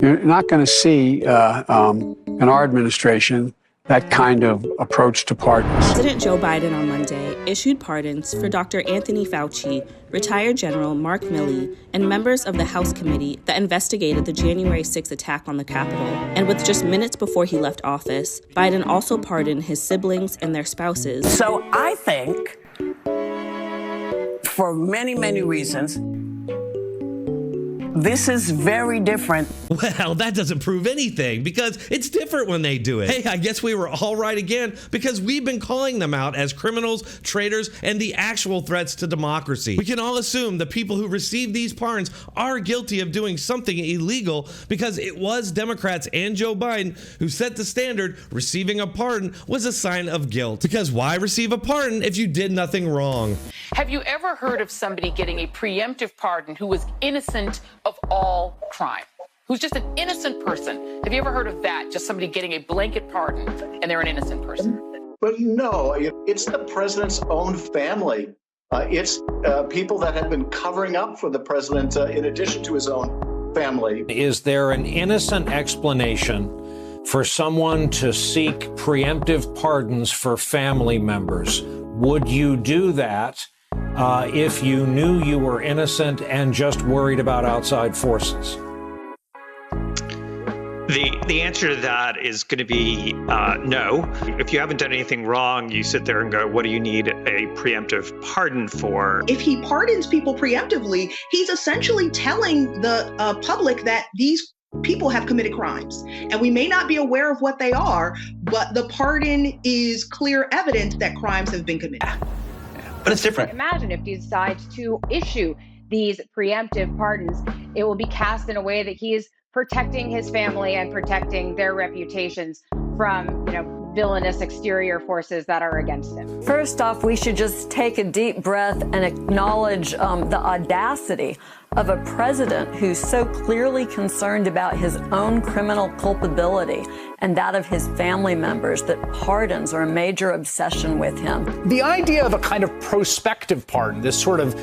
You're not going to see in our administration that kind of approach to pardons. President Joe Biden on Monday issued pardons for Dr. Anthony Fauci, retired General Mark Milley, and members of the House committee that investigated the January 6 attack on the Capitol. And with just minutes before he left office, Biden also pardoned his siblings and their spouses. So I think, for many, many reasons, this is very different. Well, that doesn't prove anything because it's different when they do it. Hey, I guess we were all right again because we've been calling them out as criminals, traitors, and the actual threats to democracy. We can all assume the people who received these pardons are guilty of doing something illegal because it was Democrats and Joe Biden who set the standard. Receiving a pardon was a sign of guilt. Because why receive a pardon if you did nothing wrong? Have you ever heard of somebody getting a preemptive pardon who was innocent of all crime? Who's just an innocent person? Have you ever heard of that? Just somebody getting a blanket pardon and they're an innocent person? But no, it's the president's own family. It's people that have been covering up for the president in addition to his own family. Is there an innocent explanation for someone to seek preemptive pardons for family members? Would you do that if you knew you were innocent and just worried about outside forces? The answer to that is going to be no. If you haven't done anything wrong, you sit there and go, what do you need a preemptive pardon for? If he pardons people preemptively, he's essentially telling the public that these people have committed crimes. And we may not be aware of what they are, but the pardon is clear evidence that crimes have been committed. But it's different. Imagine if he decides to issue these preemptive pardons, it will be cast in a way that he is protecting his family and protecting their reputations from, villainous exterior forces that are against him. First off, we should just take a deep breath and acknowledge the audacity of a president who's so clearly concerned about his own criminal culpability and that of his family members that pardons are a major obsession with him. The idea of a kind of prospective pardon, this sort of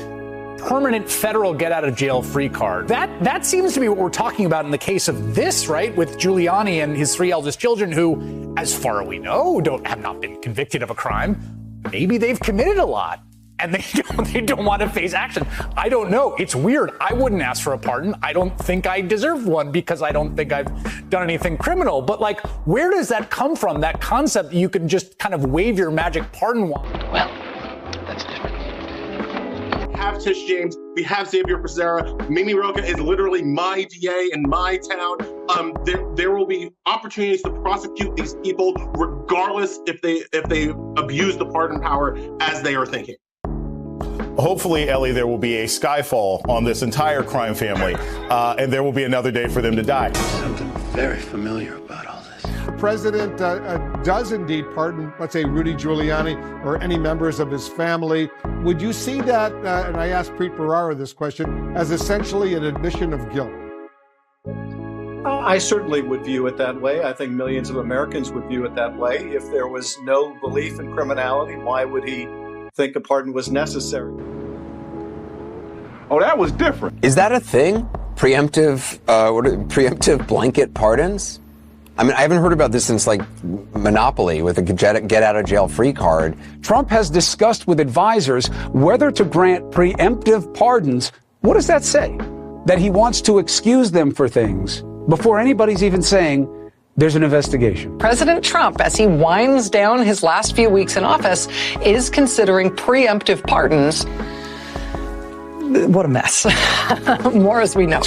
permanent federal get-out-of-jail-free card. That seems to be what we're talking about in the case of this, right? With Giuliani and his 3 eldest children who, as far as we know, have not been convicted of a crime. Maybe they've committed a lot and they don't want to face action. I don't know. It's weird. I wouldn't ask for a pardon. I don't think I deserve one because I don't think I've done anything criminal. But where does that come from? That concept that you can just kind of wave your magic pardon wand? Well, that's different. We have Tish James, we have Xavier Becerra. Mimi Roca is literally my DA in my town. There will be opportunities to prosecute these people regardless if they abuse the pardon power as they are thinking. Hopefully, Ellie, there will be a skyfall on this entire crime family, and there will be another day for them to die. Something very familiar about all this. The president does indeed pardon, let's say, Rudy Giuliani or any members of his family. Would you see that, and I asked Preet Bharara this question, as essentially an admission of guilt? I certainly would view it that way. I think millions of Americans would view it that way. If there was no belief in criminality, why would he think a pardon was necessary? Oh, that was different. Is that a thing? Preemptive blanket pardons? I mean, I haven't heard about this since Monopoly with a get-out-of-jail-free card. Trump has discussed with advisors whether to grant preemptive pardons. What does that say? That he wants to excuse them for things before anybody's even saying there's an investigation. President Trump, as he winds down his last few weeks in office, is considering preemptive pardons. What a mess. More as we know.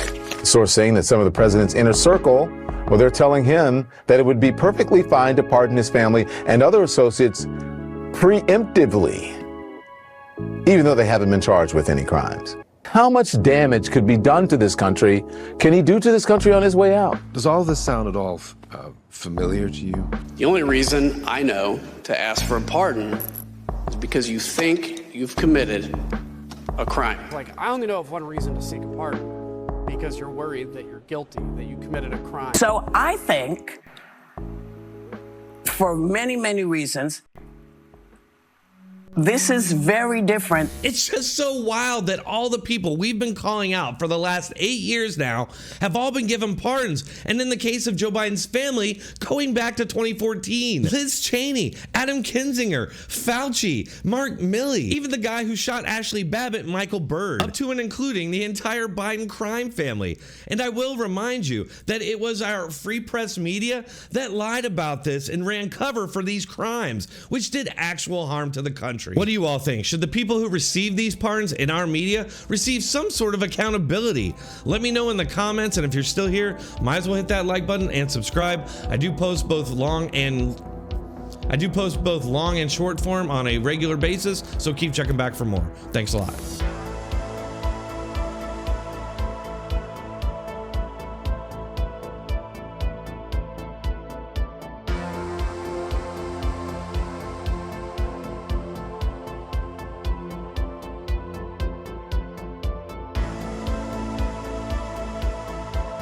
Source saying that some of the president's inner circle, well, they're telling him that it would be perfectly fine to pardon his family and other associates preemptively, even though they haven't been charged with any crimes. How much damage could be done to this country can he do to this country on his way out? Does all this sound at all familiar to you? The only reason I know to ask for a pardon is because you think you've committed a crime. I only know of one reason to seek a pardon, because you're worried that you're guilty, that you committed a crime. So I think, for many, many reasons, This is very different. It's just so wild that all the people we've been calling out for the last 8 years now have all been given pardons. And in the case of Joe Biden's family, going back to 2014, Liz Cheney, Adam Kinzinger, Fauci, Mark Milley, even the guy who shot Ashley Babbitt, Michael Byrd, up to and including the entire Biden crime family. And I will remind you that it was our free press media that lied about this and ran cover for these crimes, which did actual harm to the country. What do you all think? Should the people who receive these pardons in our media receive some sort of accountability? Let me know in the comments, and if you're still here, might as well hit that like button and subscribe. I do post both long and short form on a regular basis, so keep checking back for more. Thanks a lot.